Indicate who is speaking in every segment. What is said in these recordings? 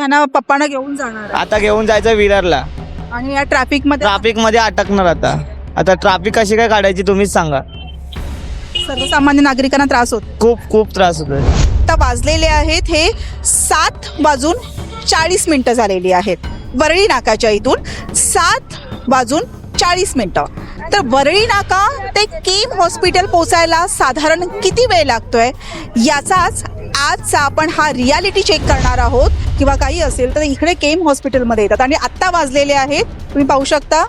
Speaker 1: ह्यांना पप्पांना घेऊन जाणार
Speaker 2: आता घेऊन जायचं विरारला.
Speaker 1: आणि या ट्रॅफिक
Speaker 2: मध्ये अटकणार आता ट्रॅफिक कशी काय काढायची तुम्हीच सांगा.
Speaker 1: सर्वसामान्य नागरिकांना त्रास होतो.
Speaker 2: खूप खूप त्रास होतोय.
Speaker 1: आता वाजलेले आहेत हे 7:40 झालेली आहेत. वरळी नाकाच्या इथून 7:40. तर वरळी नाका ते केम हॉस्पिटल पोचायला साधारण किती वेळ लागतोय याचाच आजचा आपण हा रियालिटी चेक करणार आहोत. किंवा काही असेल तर इकडे केम हॉस्पिटलमध्ये येतात आणि आत्ता वाजलेले आहेत तुम्ही पाहू शकता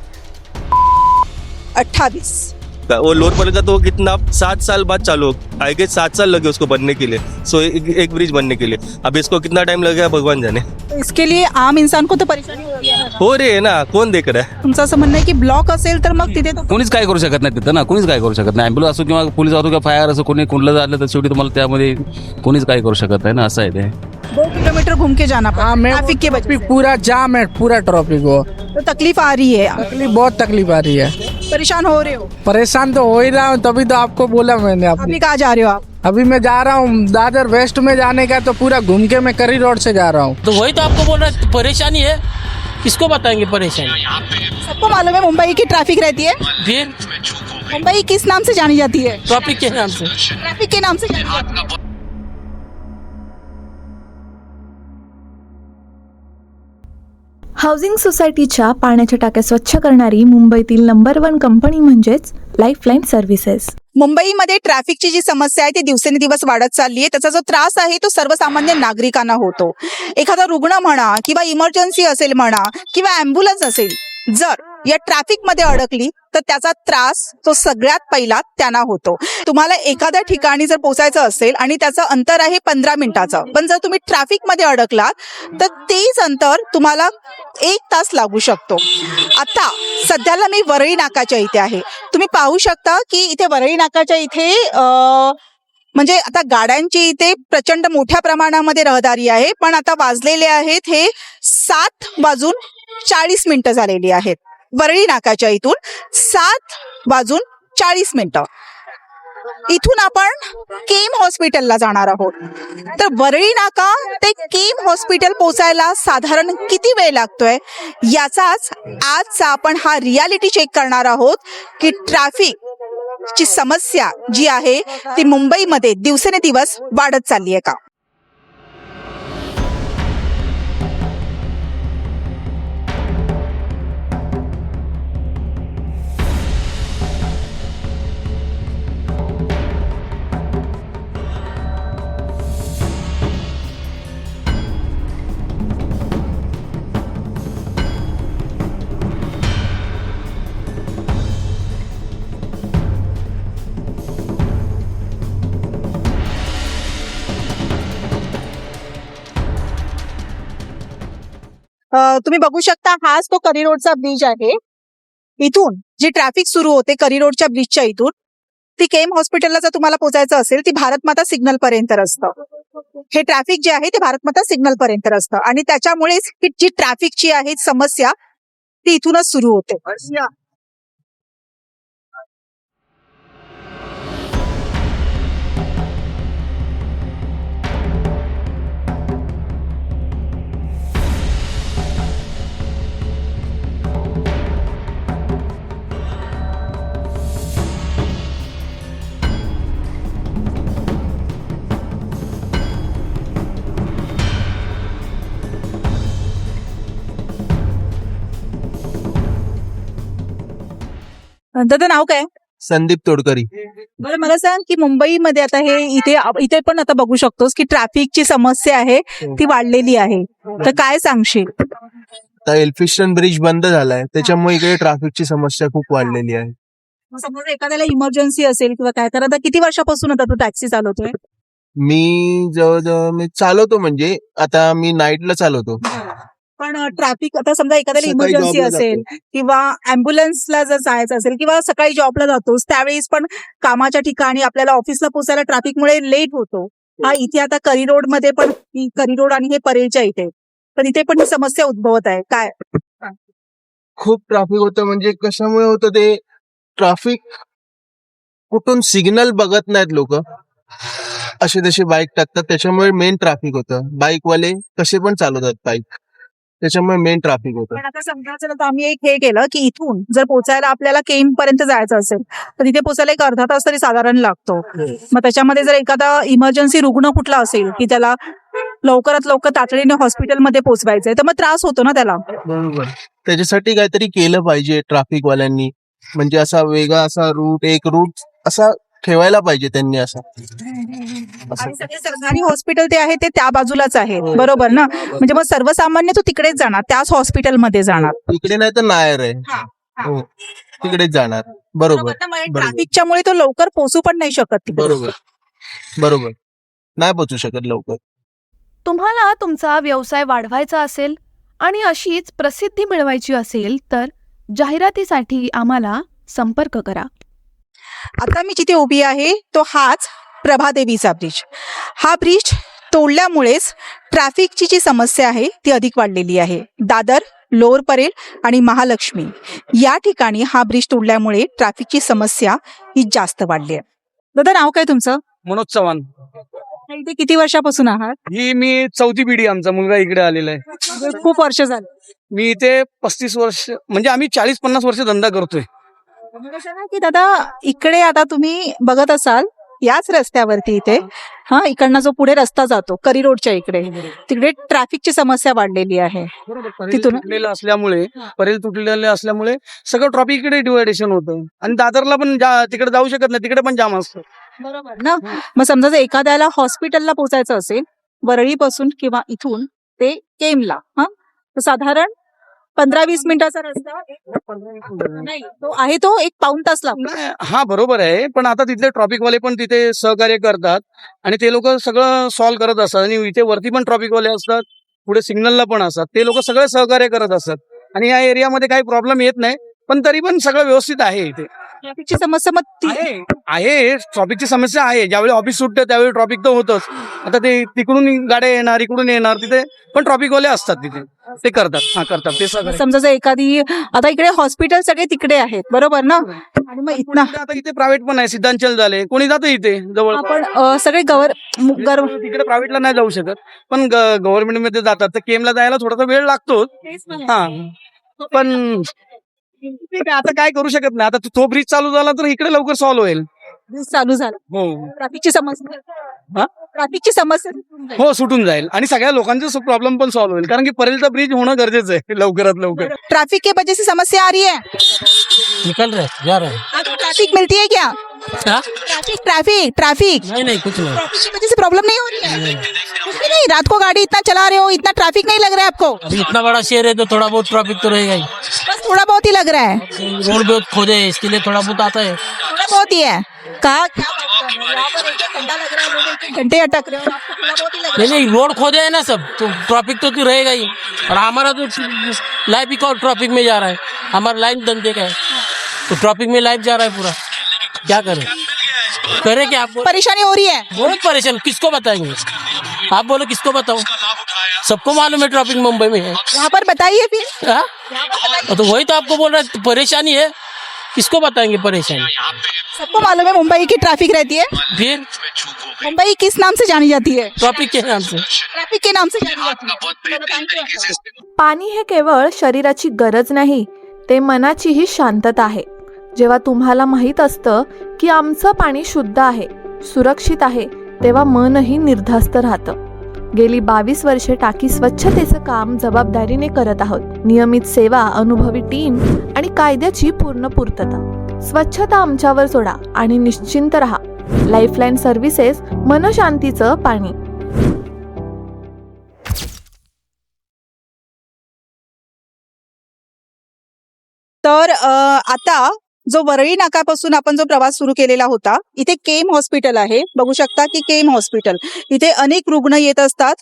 Speaker 1: 28.
Speaker 3: वो लोअर पड़ेगा तो कितना 7 साल बाद चालू आई गेस 7 साल लगे उसको बनने के लिए. सो एक ब्रिज बनने के लिए. अब इसको कितना टाइम लगेगा भगवान जाने.
Speaker 1: इसके लिए आम इंसान को तो परेशानी होती है.
Speaker 3: हो रे है ना, कोण देख रहा है.
Speaker 1: तुमचं असं म्हणणं आहे की ब्लॉक असेल तर मग तिथे
Speaker 4: कोणीच काय करू शकत नाही तिथं ना, कोणीच काय करू शकत नाही. ॲम्ब्युलन्स असो किंवा पोलीस असो किंवा फायर असो, कोणी कुठलं झालं तर शेवटी तुम्हाला त्यामध्ये कोणीच काय करू शकत नाही ना, असं आहे ते.
Speaker 1: 2 किलोमीटर घूम के जाना पड़ता है ट्रैफिक की वजह से.
Speaker 5: पूरा जाम है, पूरा ट्रैफिक हो.
Speaker 1: तो तकलीफ आ रही है,
Speaker 5: तकलीफ, बहुत तकलीफ आ रही है.
Speaker 1: परेशान हो रहे हो.
Speaker 5: परेशान तो हो ही रहा हूँ, तभी तो आपको बोला मैंने.
Speaker 1: अभी कहाँ जा रहे हो आप?
Speaker 5: अभी मैं जा रहा हूँ दादर वेस्ट में जाने का, तो पूरा घूम के मैं करी रोड से जा रहा हूँ.
Speaker 6: तो वही तो आपको बोल रहा है, परेशानी है, किसको बताएंगे परेशानी.
Speaker 1: सबको मालूम है मुंबई की ट्रैफिक रहती है.
Speaker 6: फिर
Speaker 1: मुंबई किस नाम से जानी जाती है?
Speaker 6: टॉपिक के नाम से.
Speaker 1: ट्रैफिक के नाम से जानी जाती है.
Speaker 7: हाऊसिंग सोसायटीच्या पाण्याच्या टाक्या स्वच्छ करणारी मुंबईतील नंबर 1 कंपनी म्हणजेच लाईफलाईन सर्व्हिसेस.
Speaker 1: मुंबईमध्ये ट्रॅफिकची जी समस्या आहे ती दिवसेंदिवस वाढत चालली आहे. त्याचा जो त्रास आहे तो सर्वसामान्य नागरिकांना होतो. एखादा रुग्ण म्हणा किंवा इमर्जन्सी असेल म्हणा किंवा ॲम्ब्युलन्स असेल, जर या ट्रॅफिकमध्ये अडकली तर त्याचा त्रास तो सगळ्यात पहिला त्यांना होतो. तुम्हाला एखाद्या ठिकाणी जर पोहोचायचं असेल आणि त्याचं अंतर आहे 15 मिनिटाचं, पण जर तुम्ही ट्रॅफिकमध्ये अडकलात तर तेच अंतर तुम्हाला 1 तास लागू शकतो. आता सध्याला मी वरळी नाकाच्या इथे आहे. तुम्ही पाहू शकता की इथे वरळी नाकाच्या इथे म्हणजे आता गाड्यांची इथे प्रचंड मोठ्या प्रमाणामध्ये रहदारी आहे. पण आता वाजलेले आहेत हे 7:40 झालेली आहेत. वरळी नाकाच्या इथून 7:40. इथून आपण केम हॉस्पिटलला जाणार आहोत. तर वरळी नाका ते केम हॉस्पिटल पोचायला साधारण किती वेळ लागतोय याचाच आजचा आपण हा रियालिटी चेक करणार आहोत की ट्रॅफिक ची समस्या जी आहे ती मुंबईमध्ये दिवसेंदिवस वाढत चालली आहे का. तुम्ही बघू शकता हाच तो करी रोडचा ब्रिज आहे. इथून जी ट्रॅफिक सुरू होते करी रोडच्या ब्रिजच्या इथून ती केम हॉस्पिटलला जर तुम्हाला पोहोचायचं असेल ती भारतमाता सिग्नल पर्यंत असतं. हे ट्रॅफिक जे आहे ते भारतमाता सिग्नल पर्यंत असतं आणि त्याच्यामुळेच जी ट्रॅफिकची आहे समस्या ती इथूनच सुरू होते. दादा नाव काय?
Speaker 3: संदीप तोडकरी.
Speaker 1: बरं मला सांग की मुंबईमध्ये आता हे इथे पण आता बघू शकतोस की ट्रॅफिकची समस्या आहे ती वाढलेली आहे. तर काय सांगशील?
Speaker 8: आता एल्फिस्टन ब्रिज बंद झालाय त्याच्यामुळे इकडे ट्रॅफिकची समस्या खूप वाढलेली आहे.
Speaker 1: समजा एखाद्याला इमर्जन्सी असेल किंवा काय तर आता किती वर्षापासून आता तू टॅक्सी चालवतोय?
Speaker 8: मी जवळजवळ मी चालवतो म्हणजे आता मी नाईटला चालवतो.
Speaker 1: पण ट्रॅफिक आता समजा एखाद्याला
Speaker 8: सकाळी
Speaker 1: इमर्जन्सी
Speaker 8: जॉबला
Speaker 1: असेल किंवा ॲम्ब्युलन्सला जर जायचं असेल किंवा सकाळी जॉबला जातोस त्यावेळेस पण कामाच्या ठिकाणी आपल्याला ऑफिसला पोहोचायला ट्रॅफिकमुळे लेट होतो. हा इथे आता करी रोड मध्ये पण करी रोड आणि हे परेलच्या इथे पण इथे पण ही समस्या उद्भवत आहे. काय
Speaker 8: खूप ट्रॅफिक होतं म्हणजे कशामुळे होतं ते ट्रॅफिक कुठून सिग्नल बघत नाहीत लोक. असे तसे बाईक टाकतात, त्याच्यामुळे मेन ट्रॅफिक होतं. बाईकवाले कसे पण चालवतात बाईक, त्याच्यामुळे मेन ट्रॅफिक होतं.
Speaker 1: पण आता समजा जर आता आम्ही एक हे केलं की इथून जर पोहोचायला आपल्याला केम पर्यंत जायचं असेल तर तिथे पोहोचायला एक अर्धा तास तरी साधारण लागतो. मग त्याच्यामध्ये जर एखादा इमर्जन्सी रुग्ण कुठला असेल की त्याला लवकरात लवकर तातडीने हॉस्पिटलमध्ये पोहोचवायचंय तर मग त्रास होतो ना त्याला.
Speaker 8: बरोबर. त्याच्यासाठी काहीतरी केलं पाहिजे ट्रॅफिकवाल्यांनी, म्हणजे असा वेगळा असा एक रूट असा ठेवायला पाहिजे त्यांनी असा.
Speaker 1: आणि सगळे सरकारी हॉस्पिटल ते आहे ते त्या बाजूलाच आहे, बरोबर ना. म्हणजे मग सर्वसामान्य तो तिकडेच जाणार, त्याच हॉस्पिटलमध्ये जाणार.
Speaker 8: इकडे नाही तर नायर आहे.
Speaker 1: हा, हा.
Speaker 8: हो, तिकडेच जाणार. बरोबर
Speaker 1: ट्रॅफिकच्या मुळे तो लवकर पोहोचू पण नाही शकत तिकडे.
Speaker 8: बरोबर बरोबर नाही पोचू शकत लवकर.
Speaker 7: तुम्हाला तुमचा व्यवसाय वाढवायचा असेल आणि अशीच प्रसिद्धी मिळवायची असेल तर जाहिरातीसाठी आम्हाला संपर्क करा.
Speaker 1: आता मी जिथे उभी आहे तो हाच प्रभादेवीचा ब्रिज. हा ब्रिज तोडल्यामुळेच ट्रॅफिकची जी समस्या आहे ती अधिक वाढलेली आहे. दादर, लोअर परेल आणि महालक्ष्मी या ठिकाणी हा ब्रिज तोडल्यामुळे ट्रॅफिकची समस्या ही जास्त वाढली आहे. दादा, नाव काय तुमचं?
Speaker 9: मनोज चव्हाण.
Speaker 1: इथे किती वर्षापासून आहात?
Speaker 9: ही मी चौथी पिढी, आमचा मुलगा इकडे आलेला आहे.
Speaker 1: खूप वर्ष झाली.
Speaker 9: मी इथे 35 वर्ष, म्हणजे आम्ही 40-50 वर्ष धंदा करतोय.
Speaker 1: कसं ना की दादा, इकडे आता तुम्ही बघत असाल याच रस्त्यावरती इथे इकडनं जो पुढे रस्ता जातो करी रोडच्या इकडे, तिकडे ट्रॅफिकची समस्या वाढलेली आहे.
Speaker 9: परेल
Speaker 1: तिथून?
Speaker 9: तुटलेलं असल्यामुळे, परेल तुटलेले असल्यामुळे सगळं ट्रॉफिक इकडे डिवायडेशन होतं आणि दादरला पण तिकडे जाऊ शकत नाही, तिकडे पण जाम असतं.
Speaker 1: बरोबर ना. मग समजा जर एखाद्याला हॉस्पिटलला पोहोचायचं असेल वरळीपासून किंवा इथून ते केमला, तर साधारण 15-20 मिनिटाचा रस्ता नाही, तो आहे तो 1 पाऊण तास लागतो.
Speaker 9: नाही, हा बरोबर आहे, पण आता तिथले ट्रॉफिकवाले पण तिथे सहकार्य करतात आणि ते लोक सगळं सॉल्व्ह करत असतात. आणि इथे वरती पण ट्रॉफिकवाले असतात, पुढे सिग्नलला पण असतात, ते लोक सगळे सहकार्य करत असतात आणि या एरियामध्ये काही प्रॉब्लेम येत नाही. पण तरी पण सगळं व्यवस्थित आहे इथे.
Speaker 1: ट्रॅफिकची समस्या मग ती
Speaker 9: आहे ट्रॉफिकची समस्या आहे. ज्यावेळी ऑफिस सुटतं त्यावेळी ट्रॉफिक तर होतच. आता ते तिकडून गाड्या येणार, इकडून येणार, तिथे पण ट्रॉफिकवाले असतात, तिथे ते करतात ते सगळं.
Speaker 1: समजा जर एखादी आता इकडे हॉस्पिटल सगळे तिकडे आहेत, बरोबर ना. आणि मग इथनं
Speaker 9: आता इथे प्रायव्हेट पण आहे, सिद्धांचल झाले, कोणी जातं इथे जवळ.
Speaker 1: आपण सगळे
Speaker 9: तिकडे प्रायव्हेटला नाही जाऊ शकत, पण गव्हर्नमेंट मध्ये जातात. तर केमला जायला थोडासा वेळ लागतो. हा, पण ठीक आहे, आता काय करू शकत नाही. आता तो ब्रिज चालू झाला तर इकडे लवकर सॉल्व्ह होईल.
Speaker 1: चालू झालं,
Speaker 9: हो
Speaker 1: ट्रॅफिकची समस्या
Speaker 9: हा?
Speaker 1: ट्रॅफिकची समस्या
Speaker 9: हो, सुटून जाईल आणि सगळ्या लोकांचा प्रॉब्लेम पण सॉल्व्ह होईल. कारण की परेलचा ब्रिज होणं गरजेचं आहे लवकरात लवकर.
Speaker 1: ट्रैफिक की वजह से समस्या आ रही है?
Speaker 6: निकल रहे जा रहे हैं।
Speaker 1: आपको ट्रैफिक मिलती है क्या?
Speaker 6: हाँ?
Speaker 1: ट्रैफिक ट्रैफिक ट्रैफिक
Speaker 6: नहीं कुछ नहीं।
Speaker 1: ट्रैफिक की वजह से प्रॉब्लम नहीं हो रही है? कुछ भी नहीं, रात को गाड़ी इतना चला रहे हो, इतना ट्रैफिक नहीं लग रहा है आपको?
Speaker 6: अभी इतना बड़ा शहर है तो थोड़ा बहुत ट्रैफिक तो रहेगा ही।
Speaker 1: बस थोड़ा बहुत ही लग रहा है,
Speaker 6: रोड बहुत खोदे है, इसके लिए थोड़ा बहुत आता है।
Speaker 1: थोड़ा बहुत ही है। कहा क्या बात कर रहे हो? यहाँ पर एक घंटा लग रहा है, लोग एक घंटे अटक रहे हो, आपको थोड़ा बहुत ही लग रहा है।
Speaker 6: नहीं रोड खोदे है ना सब, तो ट्रैफिक तो रहेगा ही। और हमारा तो लाइफ ही ट्रैफिक में जा रहा है, हमारा लाइन धंधे का है, तो ट्रैफिक में लाइफ जा रहा है पूरा। क्या करें क्या? आप
Speaker 1: परेशानी हो रही है?
Speaker 6: बहुत परेशान, किसको बताएंगे? आप बोलो किसको बताओ? सबको मालूम है ट्रैफिक मुंबई में है।
Speaker 1: यहाँ पर बताइए फिर।
Speaker 6: हाँ? तो वही तो आपको बोल रहा है, परेशानी है, किसको बताएंगे परेशानी?
Speaker 1: सबको मालूम है मुंबई की ट्रैफिक रहती है।
Speaker 6: फिर
Speaker 1: मुंबई किस नाम से जानी जाती है?
Speaker 6: ट्रैफिक के नाम से।
Speaker 1: ट्रैफिक के नाम से जानी जाती है।
Speaker 7: पाणी हे केवळ शरीराची गरज नाही, ते मनाचीही शांतता आहे. जेव्हा तुम्हाला माहीत असतं की आमचं पाणी शुद्ध आहे, सुरक्षित आहे, तेव्हा मनही निर्धास्त राहतं. गेली 22 वर्षे टाकी स्वच्छतेचं काम जबाबदारीने करत आहोत. नियमित सेवा, अनुभवी टीम आणि कायद्याची पूर्ण पूर्तता. स्वच्छता आमच्यावर सोडा आणि निश्चिंत रहा. लाईफलाईन सर्व्हिसेस, मनशांतीचं पाणी.
Speaker 1: तर आता जो वरळी नाकापासून आपण जो प्रवास सुरू केलेला होता, इथे केम हॉस्पिटल आहे. बघू शकता की केम हॉस्पिटल इथे अनेक रुग्ण येत असतात.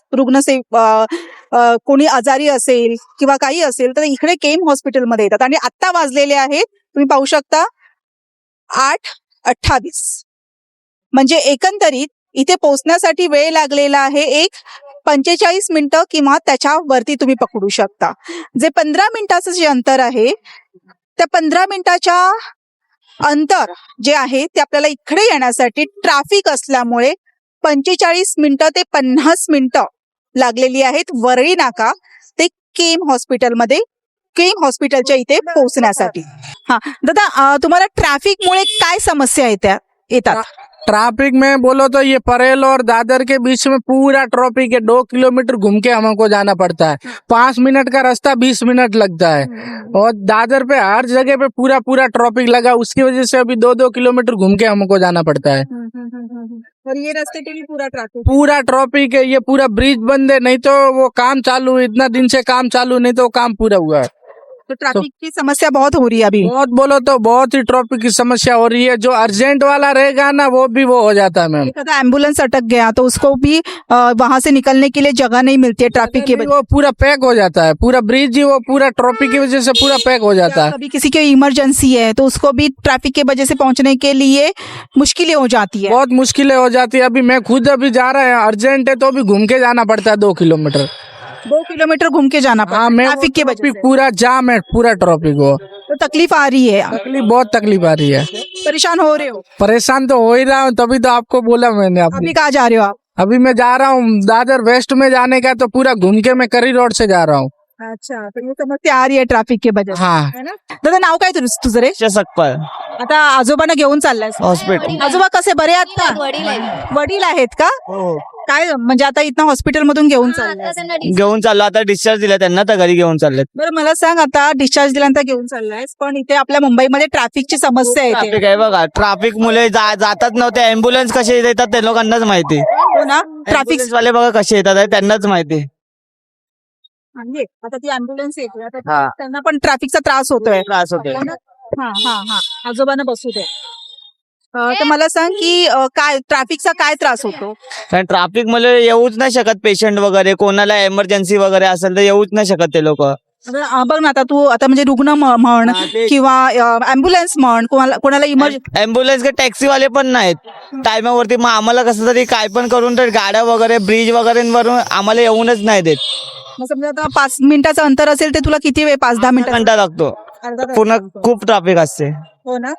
Speaker 1: कोणी आजारी असेल किंवा काही असेल तर इकडे केम हॉस्पिटलमध्ये येतात. आणि आत्ता वाजलेले आहेत, तुम्ही पाहू शकता 8:28. म्हणजे एकंदरीत इथे पोहोचण्यासाठी वेळ लागलेला आहे एक 45 मिनिटं किंवा त्याच्यावरती तुम्ही पकडू शकता. जे 15 मिनिटाचं जे अंतर आहे त्या 15 मिनिटाच्या अंतर जे आहे ते आपल्याला इकडे येण्यासाठी ट्रॅफिक असल्यामुळे 45 मिनिटं ते 50 मिनिटं लागलेली आहेत वरळी नाका ते केम हॉस्पिटलच्या इथे पोहोचण्यासाठी. हा दादा, तुम्हाला ट्रॅफिकमुळे काय समस्या येतात?
Speaker 5: ट्रैफिक में बोलो तो ये परेल और दादर के बीच में पूरा ट्रैफिक है। 2 किलोमीटर घूम के हमको जाना पड़ता है। 5 मिनट का रास्ता 20 मिनट लगता है और दादर पे हर जगह पे पूरा ट्रैफिक लगा, उसकी वजह से अभी 2-2 किलोमीटर घूम के हमको जाना पड़ता है।
Speaker 1: और ये रास्ते पे भी पूरा
Speaker 5: ट्रैफिक है, ये पूरा ब्रिज बंद है, नहीं तो वो काम चालू, इतना दिन से काम चालू, नहीं तो वो काम पूरा हुआ है।
Speaker 1: तो ट्रैफिक की समस्या बहुत हो रही है अभी।
Speaker 5: बहुत बोलो तो बहुत ही ट्रैफिक की समस्या हो रही है। जो अर्जेंट वाला रहेगा ना वो हो जाता है मैम।
Speaker 1: एखादा एम्बुलेंस अटक गया तो उसको भी वहां से निकलने के लिए जगह नहीं मिलती है ट्रैफिक की वजह
Speaker 5: वो पूरा पैक हो जाता है, पूरा ब्रिज ही वो पूरा ट्रैफिक की वजह से पूरा पैक हो जाता है।
Speaker 1: कभी किसी की इमरजेंसी है तो उसको भी ट्रैफिक की वजह से पहुंचने के लिए मुश्किलें हो जाती है।
Speaker 5: बहुत मुश्किलें हो जाती है। अभी मैं खुद अभी जा रहा है, अर्जेंट है तो भी घूम के जाना पड़ता है 2 किलोमीटर।
Speaker 1: 2 किलोमीटर घूम के जाना पड़ता
Speaker 5: हाँ,
Speaker 1: है
Speaker 5: मैं
Speaker 1: ट्रैफिक की वजह से।
Speaker 5: पूरा जाम है, पूरा ट्रैफिक हो।
Speaker 1: तो तकलीफ आ रही है,
Speaker 5: बहुत तकलीफ आ रही है।
Speaker 1: परेशान हो रहे हो।
Speaker 5: परेशान तो हो ही रहा हूँ, तभी तो आपको बोला मैंने।
Speaker 1: अभी कहाँ जा रहे हो आप?
Speaker 5: अभी मैं जा रहा हूँ दादर वेस्ट में जाने का, तो पूरा घूम के मैं करी रोड से जा रहा हूँ।
Speaker 1: अच्छा, तो ये समस्या आ रही है ट्रॅफिक की वजह से,
Speaker 5: हाँ।
Speaker 1: है ना? दादा, नाव काय तुझं रे?
Speaker 2: सकपाळ
Speaker 1: आता आजोबांना घेऊन चाललाय
Speaker 2: हॉस्पिटल.
Speaker 1: आजोबा कसे बरे आहेत का? वडील आहेत का? काय म्हणजे आता इथं हॉस्पिटल मधून घेऊन चाललाय?
Speaker 2: घेऊन चाललो आता डिस्चार्ज दिला त्यांना तर घरी घेऊन चाललेत.
Speaker 1: बरं, मला सांग, आता डिस्चार्ज दिल्यानंतर घेऊन चाललाय, पण इथे आपल्या मुंबईमध्ये ट्रॅफिकची समस्या येते,
Speaker 2: ट्रॅफिक आहे बघा. ट्रॅफिक मुले जातात नव्हते. अँब्युलन्स कसे येतात ते लोकांनाच माहिती.
Speaker 1: हो ना? ट्रॅफिक
Speaker 2: वाले बघा कसे येतात आहे त्यांनाच माहिती.
Speaker 1: म्हणजे आता ती अँब्युलन्स येते, आता
Speaker 2: हा.
Speaker 1: त्यांना पण ट्रॅफिकचा त्रास होतोय.
Speaker 2: त्रास होते.
Speaker 1: हा हा हा, आजोबांना बसू दे. तर मला सांग की काय ट्रॅफिकचा काय त्रास होतो?
Speaker 2: कारण ट्रॅफिक मुले येऊच नाही शकत. पेशंट वगैरे कोणाला इमर्जन्सी वगैरे असेल तर येऊच नाही शकत ते लोक.
Speaker 1: बघ ना, आता तू आता म्हणजे रुग्ण म्हण किंवा अँब्युलन्स म्हण, कोणाला इमर्जन्सी.
Speaker 2: अँब्युलन्स के टॅक्सी वाले पण नाहीत टायमावरती. मग आम्हाला कसं तरी काय पण करून तर गाड्या वगैरे ब्रिज वगैरे वरून आम्हाला येऊनच नाही देत.
Speaker 1: समजा आता 5 मिनिटाचं अंतर असेल ते तुला किती वेळ? 5-10 मिनिटं.
Speaker 2: घंटा लागतो.
Speaker 1: अर्धा तास.
Speaker 2: पूर्ण खूप ट्रॅफिक असते.
Speaker 1: हो ना?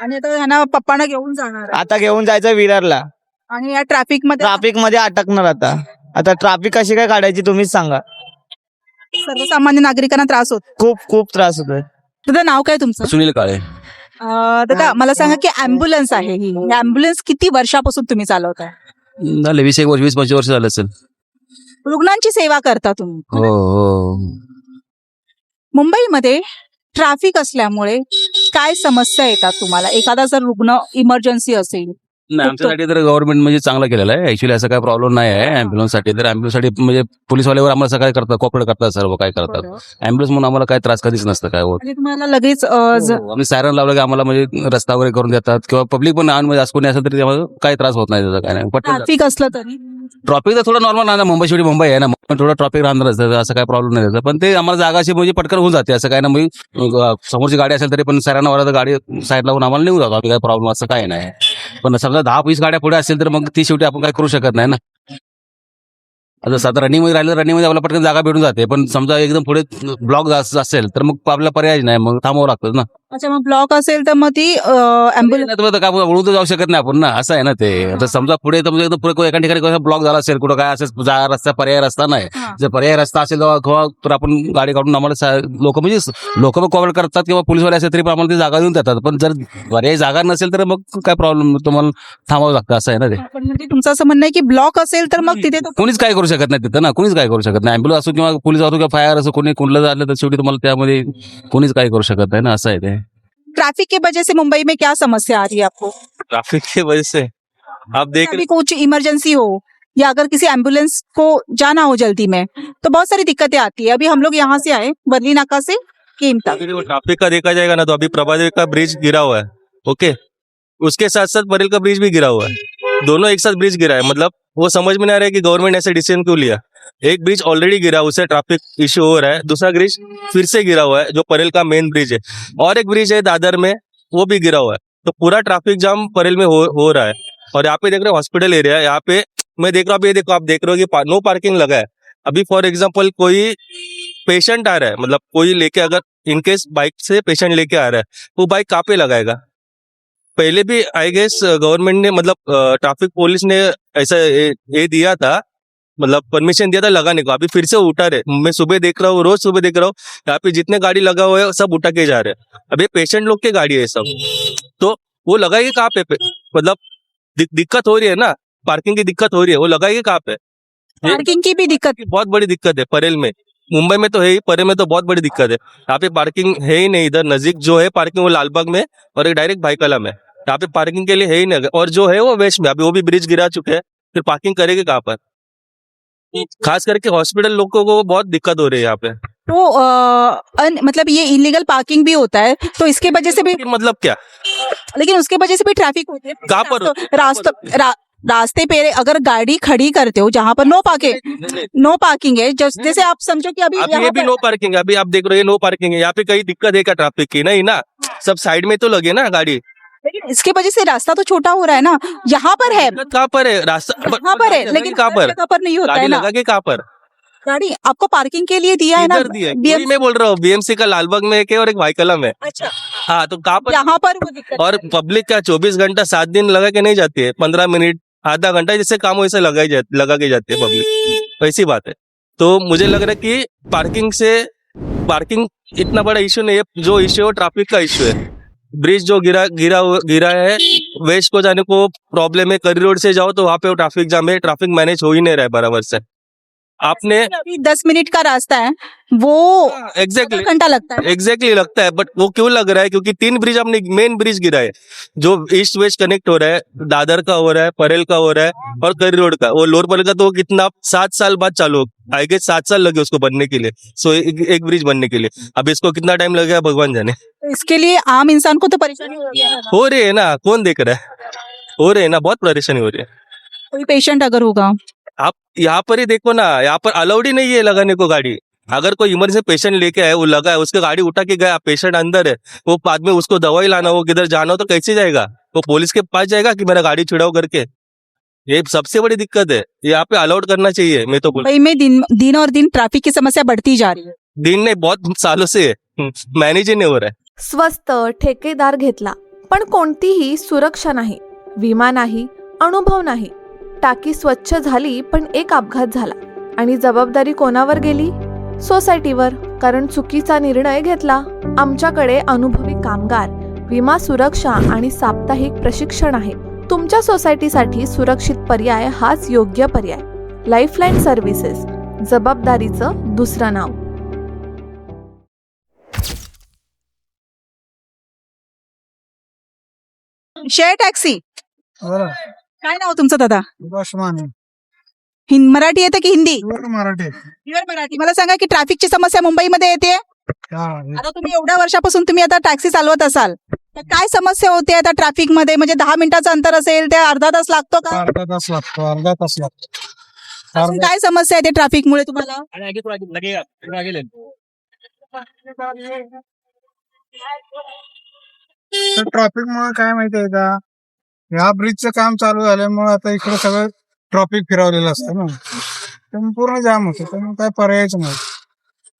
Speaker 1: आणि आता ह्यांना पप्पांना घेऊन जाणार आहे.
Speaker 2: आता घेऊन जायचं विरारला.
Speaker 1: आणि या ट्रॅफिक मध्ये
Speaker 2: ट्रॅफिक मध्ये अटकणार आता ट्रॅफिक कशी काय काढायची तुम्हीच सांगा.
Speaker 1: सर्वसामान्य नागरिकांना त्रास होतो.
Speaker 2: खूप खूप त्रास होतोय.
Speaker 1: दादा, नाव काय तुमचं?
Speaker 4: सुनील काळे.
Speaker 1: दादा, मला सांगा की अँब्युलन्स आहे ही अँब्युलन्स किती वर्षापासून तुम्ही चालवताय?
Speaker 4: झाले 20-25 वर्ष झालं असेल.
Speaker 1: रुग्णांची सेवा करता तुम्ही.
Speaker 4: हो हो.
Speaker 1: मुंबईमध्ये ट्रॅफिक असल्यामुळे काय समस्या येतात तुम्हाला? एखादा जर रुग्ण इमर्जन्सी असेल,
Speaker 4: नाही, आमच्यासाठी तर गव्हर्नमेंट म्हणजे चांगला केलेला आहे. ऍक्च्युली असं काय प्रॉब्लेम नाही आहे ॲम्ब्युलन्ससाठी. तर ॲम्ब्युलन्ससाठी म्हणजे पोलीसवाल्यावर आम्हाला सगळं करतात, कॉपरेट करतात, सर्व काय करतात. ॲम्ब्युलन्स म्हणून आम्हाला काय त्रास कधीच नसतं काय होत.
Speaker 1: म्हणजे तुम्हाला लगेच
Speaker 4: आम्ही सायरन लावलं की आम्हाला म्हणजे रस्ता वगैरे करून देतात किंवा पब्लिक पण म्हणजे असं कोणी असेल तरी आम्हाला काही त्रास होत नाही त्याचा काय नाही. पटकन
Speaker 1: ट्रॅफिक असलं तरी
Speaker 4: ट्रॉफिक तर थोडं नॉर्मल राहणार. मुंबई शेवटी मुंबई आहे ना, पण थोडं ट्रॉफिक राहणार असं काय प्रॉब्लेम नाही त्याचा. पण ते आम्हाला जागाशी म्हणजे पटकन होऊन जाते. असं काय ना, म्हणजे समोरची गाडी असेल तरी पण सायरनवाला तर गाडी साईड लावून आम्हाला नेऊन जातो. आम्ही काय प्रॉब्लेम असं काय नाही. पण समजा 10-20 गाड्या पुढे असेल तर मग ती शेवटी आपण काय करू शकत नाही ना. आता साधा रनिंगमध्ये राहिलं, रनिंगमध्ये आपल्याला पटकन जागा भेटून जाते. पण समजा एकदम पुढे ब्लॉक असेल तर मग आपल्याला पर्याय नाही, मग थांबावं लागतं ना.
Speaker 1: अच्छा, मग ब्लॉक असेल तर मग ती अँब्युलन्स
Speaker 4: काय वळून तर जाऊ शकत नाही आपण ना, असं आहे ना ते. आता समजा पुढे तर म्हणजे पुढे एका ठिकाणी ब्लॉक झाला असेल, कुठं काय असेल रस्ता पर्याय रस्ता नाही. जर पर्याय रस्ता असेल तर आपण गाडी काढून आम्हाला लोक पण कॉल करतात किंवा पोलीसवाले असेल तरी पण आम्हाला ती जागा देऊन देतात. पण जर पर्याय जागा नसेल तर मग काय प्रॉब्लेम, तुम्हाला थांबावं लागतं, असं आहे ना ते.
Speaker 1: म्हणजे तुमचं असं म्हणणं आहे की ब्लॉक असेल तर मग तिथे
Speaker 4: कोणीच काय करू शकत नाही तिथं ना, कोणीच काय करू शकत नाही. अँब्युलन्स असो किंवा पोलीस असो किंवा फायर असो, कोणी कुठलं झालं तर शेवटी तुम्हाला त्यामध्ये कोणीच काय करू शकत नाही ना, असं आहे ते.
Speaker 1: ट्रैफिक की वजह से मुंबई में क्या समस्या आ रही है आपको?
Speaker 3: ट्रैफिक की वजह से आप देख
Speaker 1: कभी कुछ इमरजेंसी हो या अगर किसी एम्बुलेंस को जाना हो जल्दी में तो बहुत सारी दिक्कतें आती है. अभी हम लोग यहाँ से आए बर्ली नाका से केम तक.
Speaker 3: रहे ट्रैफिक का देखा जाएगा ना, तो अभी प्रभादेवी का ब्रिज गिरा हुआ है. ओके, उसके साथ साथ बरेल का ब्रिज भी गिरा हुआ है. दोनों एक साथ ब्रिज गिरा है. मतलब वो समझ में नहीं आ रहा है कि गवर्नमेंट ऐसे डिसीजन क्यों लिया. एक ब्रिज ऑलरेडी गिरा, उससे ट्रैफिक इश्यू हो रहा है. दूसरा ब्रिज फिर से गिरा हुआ है जो परेल का मेन ब्रिज है. और एक ब्रिज है दादर में, वो भी गिरा हुआ है. तो पूरा ट्रैफिक जाम परेल में हो रहा है. और यहाँ पे देख रहे हो हॉस्पिटल एरिया है. यहाँ पे मैं देख रहा हूँ, ये देखो आप देख रहे हो कि नो पार्किंग लगा है. अभी फॉर एग्जाम्पल कोई पेशेंट आ रहा है, मतलब कोई लेके अगर इनकेस बाइक से पेशेंट लेके आ रहा है, वो बाइक कहाँ पे लगाएगा? पहले भी आई गेस गवर्नमेंट ने मतलब ट्रैफिक पुलिस ने ऐसा ये दिया था, मतलब परमिशन दिया था लगाने को। अभी फिर से उठा रहे, मैं सुबह देख रहा हूँ, रोज सुबह देख रहा हूँ, यहाँ पे जितने गाड़ी लगा हुआ है सब उठा के जा रहे हैं। अब ये पेशेंट लोग की गाड़ी है सब, तो वो लगाएंगे कहाँ पे? मतलब दिक्कत हो रही है ना, पार्किंग की दिक्कत हो रही है, वो लगाएंगे कहाँ पे?
Speaker 1: पार्किंग की भी दिक्कत
Speaker 3: बहुत बड़ी दिक्कत है परेल में। मुंबई में तो है ही, परेल में तो बहुत बड़ी दिक्कत है। यहाँ पे पार्किंग है ही नहीं। इधर नजदीक जो है पार्किंग वो लालबाग में और एक डायरेक्ट भाईकला में। यहाँ पे पार्किंग के लिए है ही नहीं, और जो है वो वेस्ट में। अभी वो भी ब्रिज गिरा चुके हैं, फिर पार्किंग करेंगे कहाँ पर? खास करके हॉस्पिटल लोगों को बहुत दिक्कत हो रही है यहाँ पे।
Speaker 1: तो मतलब ये इलीगल पार्किंग भी होता है, तो इसके वजह से भी,
Speaker 3: मतलब क्या?
Speaker 1: लेकिन उसके वजह से भी ट्रैफिक होती है।
Speaker 3: कहाँ पर?
Speaker 1: रास्ते पे अगर गाड़ी खड़ी करते हो जहाँ पर नो पार्किंग है, जैसे आप समझो कि अभी
Speaker 3: अभी ये भी नो पार्किंग है। अभी आप देख रहे हो नो पार्किंग है। यहाँ पे कहीं दिक्कत है क्या ट्रैफिक की? नहीं ना, सब साइड में तो लगे ना गाड़ी।
Speaker 1: लेकिन इसके वजह से रास्ता तो छोटा हो रहा है ना। यहाँ पर है,
Speaker 3: दिक्कत कहाँ पर है? रास्ता
Speaker 1: यहाँ पर है, लेकिन
Speaker 3: कहाँ पर?
Speaker 1: जगह पर नहीं होता
Speaker 3: गाड़ी
Speaker 1: है ना।
Speaker 3: लगा के कहाँ पर?
Speaker 1: गाड़ी आपको पार्किंग के लिए दिया है ना,
Speaker 3: इधर दिया है। वही मैं बोल रहा हूँ, बीएमसी का लालबाग में एक है और एक भाईकला में।
Speaker 1: अच्छा,
Speaker 3: हाँ, तो कहाँ पर?
Speaker 1: यहाँ पर वो दिक्कत
Speaker 3: और पब्लिक का 24 घंटा 7 दिन लगा के नहीं जाती है, 15 मिनट आधा घंटा जिससे काम वैसे लगा के जाती है पब्लिक। ऐसी बात है। तो मुझे लग रहा है कि पार्किंग इतना बड़ा इश्यू नहीं है। जो इश्यू है ट्रैफिक का इश्यू है। ब्रिज जो गिरा है, वेस्ट को जाने को प्रॉब्लम है। करी रोड से जाओ तो वहाँ पे ट्रैफिक जाम है, ट्रैफिक मैनेज हो ही नहीं रहा है बराबर से। आपने
Speaker 1: अभी 10 मिनट का रास्ता है, वो
Speaker 3: एग्जैक्टली
Speaker 1: आधा घंटा लगता है।
Speaker 3: एग्जैक्टली लगता है, बट वो क्यों लग रहा है? क्योंकि 3 ब्रिज आपने मेन ब्रिज गिरा है, जो ईस्ट वेस्ट कनेक्ट हो रहा है। दादर का हो रहा है, परेल का हो रहा है और करी रोड का। वो लोअर परेल का तो कितना 7 साल बाद चालू आई गेस 7 साल लगे उसको बनने के लिए। सो एक ब्रिज बनने के लिए अब इसको कितना टाइम लगेगा भगवान जाने।
Speaker 1: तो इसके लिए आम इंसान को तो परेशानी हो रही है।
Speaker 3: हो रही है ना, कौन देख रहा है? हो रहे है ना, बहुत परेशानी हो रही है।
Speaker 1: कोई पेशेंट अगर होगा,
Speaker 3: आप यहाँ पर ही देखो ना, यहाँ पर अलाउड ही नहीं है लगाने को गाड़ी। अगर कोई इमरजेंसी पेशेंट लेके आए, वो लगा है, उसके गाड़ी उठा के गया, पेशेंट अंदर है, वो बाद में उसको दवाई लाना हो, किधर जाना हो तो कैसे जाएगा? वो पुलिस के पास जाएगा कि मेरा गाड़ी छुड़ाओ करके? ये सबसे बड़ी दिक्कत है। यहाँ पे अलाउड करना चाहिए। मैं तो
Speaker 1: मुंबई में दिन और दिन ट्रैफिक की समस्या बढ़ती जा रही है।
Speaker 3: दिन नहीं, बहुत सालों से मैनेज ही नहीं हो रहा है।
Speaker 7: स्वस्त ठेकेदार घेतला, पण कोणतीही सुरक्षा नाही, विमा नाही, अनुभव नाही. टाकी स्वच्छ झाली, पण एक अपघात झाला आणि जबाबदारी कोणावर गेली? सोसायटीवर, कारण चुकीचा निर्णय घेतला. आमच्याकडे अनुभवी कामगार, विमा सुरक्षा आणि साप्ताहिक प्रशिक्षण आहे. तुमच्या सोसायटीसाठी सुरक्षित पर्याय हाच योग्य पर्याय. लाईफलाईन सर्व्हिसेस, जबाबदारीचं दुसरं नाव.
Speaker 1: शेअर टॅक्सी, काय नाव तुमचं दादा? मराठी येतं की हिंदी?
Speaker 5: मराठी.
Speaker 1: प्युअर मराठी. मला सांगा की ट्रॅफिकची समस्या मुंबईमध्ये येते. आता तुम्ही एवढ्या वर्षापासून तुम्ही आता टॅक्सी चालवत असाल, तर काय समस्या होते आता ट्रॅफिक मध्ये? म्हणजे 10 मिनिटाचं अंतर असेल ते अर्धा तास लागतो का?
Speaker 5: अर्धा तास लागतो.
Speaker 1: अजून काय समस्या येते ट्रॅफिकमुळे तुम्हाला?
Speaker 5: तर ट्रॉफिक मुळे काय माहितीये का, या ब्रिजचं काम चालू झाल्यामुळे आता इकडे सगळं ट्रॉफिक फिरवलेलं असतं ना, त्यामुळे पूर्ण जाम होतं. त्यामुळे काय पर्यायच नाही.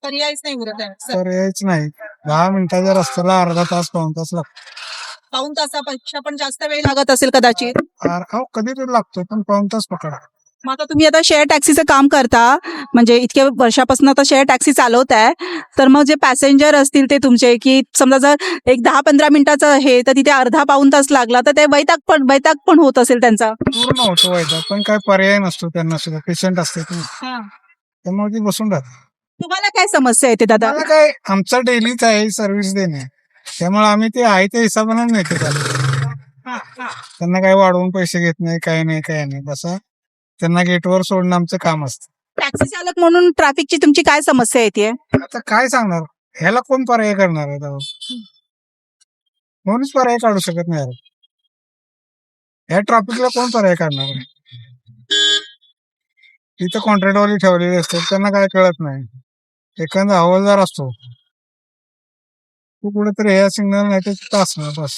Speaker 1: पर्यायच नाही उरत आहे.
Speaker 5: पर्यायच नाही. 10 मिनिटाच्या रस्त्याला अर्धा तास पाऊण तास लागतो.
Speaker 1: पाऊण तासापेक्षा पण जास्त वेळ लागत असेल कदाचित.
Speaker 5: कधी तरी लागतो, पण पाऊण तास पकडा.
Speaker 1: मग आता तुम्ही आता शेअर टॅक्सीचं काम करता, म्हणजे इतक्या वर्षापासून आता शेअर टॅक्सी चालवताय, तर मग जे पॅसेंजर असतील ते तुमचे, की समजा जर एक 10-15 मिनिटाचं आहे तर तिथे अर्धा पाऊण तास लागला, तर ते वैताग पण होत असेल त्यांचा.
Speaker 5: पूर्ण होतो व्हायचा, पण काय पर्याय नसतो त्यांना सुद्धा. पेशंट असते त्यामुळे ती बसून राहतात.
Speaker 1: तुम्हाला काय समस्या येते दादा?
Speaker 5: मला काय, आमचा डेलीच आहे सर्व्हिस देणे, त्यामुळे आम्ही ते आहे त्या हिशोबाने नेतो त्यांना काय वाढवून पैसे घेत नाही, काय नाही. बसा, त्यांना गेटवर सोडणं आमचं काम असतं.
Speaker 1: टॅक्सी चालक म्हणून ट्रॅफिकची तुमची काय समस्या येते?
Speaker 5: आता काय सांगणार, ह्याला कोण पर्याय करणार आहे? कोणीच पर्याय काढू शकत नाही. ह्या ट्रॅफिकला कोण पर्याय काढणार आहे? इथं कॉन्ट्रॅक्टवाली ठेवलेली असतात, त्यांना काय कळत नाही. एखादा हवालदार असतो, तू कुठेतरी ह्या सिग्नल नाही तर तिथं असणार बस.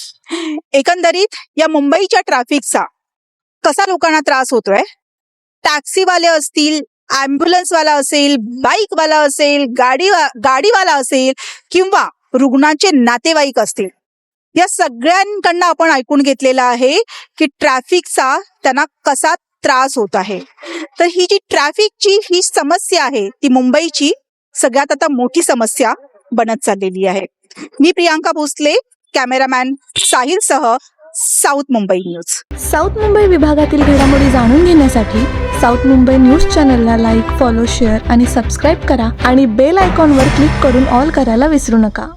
Speaker 1: एकंदरीत या मुंबईच्या ट्रॅफिकचा कसा लोकांना त्रास होतोय? टॅक्सीवाले असतील, ॲम्ब्युलन्सवाला असेल, बाईकवाला असेल, गाडीवाला असेल किंवा रुग्णाचे नातेवाईक असतील, या सगळ्यांकडनं आपण ऐकून घेतलेलं आहे की ट्रॅफिकचा त्यांना कसा त्रास होत आहे. तर ही जी ट्रॅफिकची ही समस्या आहे ती मुंबईची सगळ्यात आता मोठी समस्या बनत चाललेली आहे. मी प्रियांका भोसले, कॅमेरामॅन साहिलसह south Mumbai news.
Speaker 7: South Mumbai विभागातील घडामोडी जाणून घेण्यासाठी साऊथ मुंबई न्यूज चॅनलला लाईक, फॉलो, शेअर आणि सबस्क्राईब करा आणि बेल आयकॉनवर क्लिक करून ऑल करायला विसरू नका.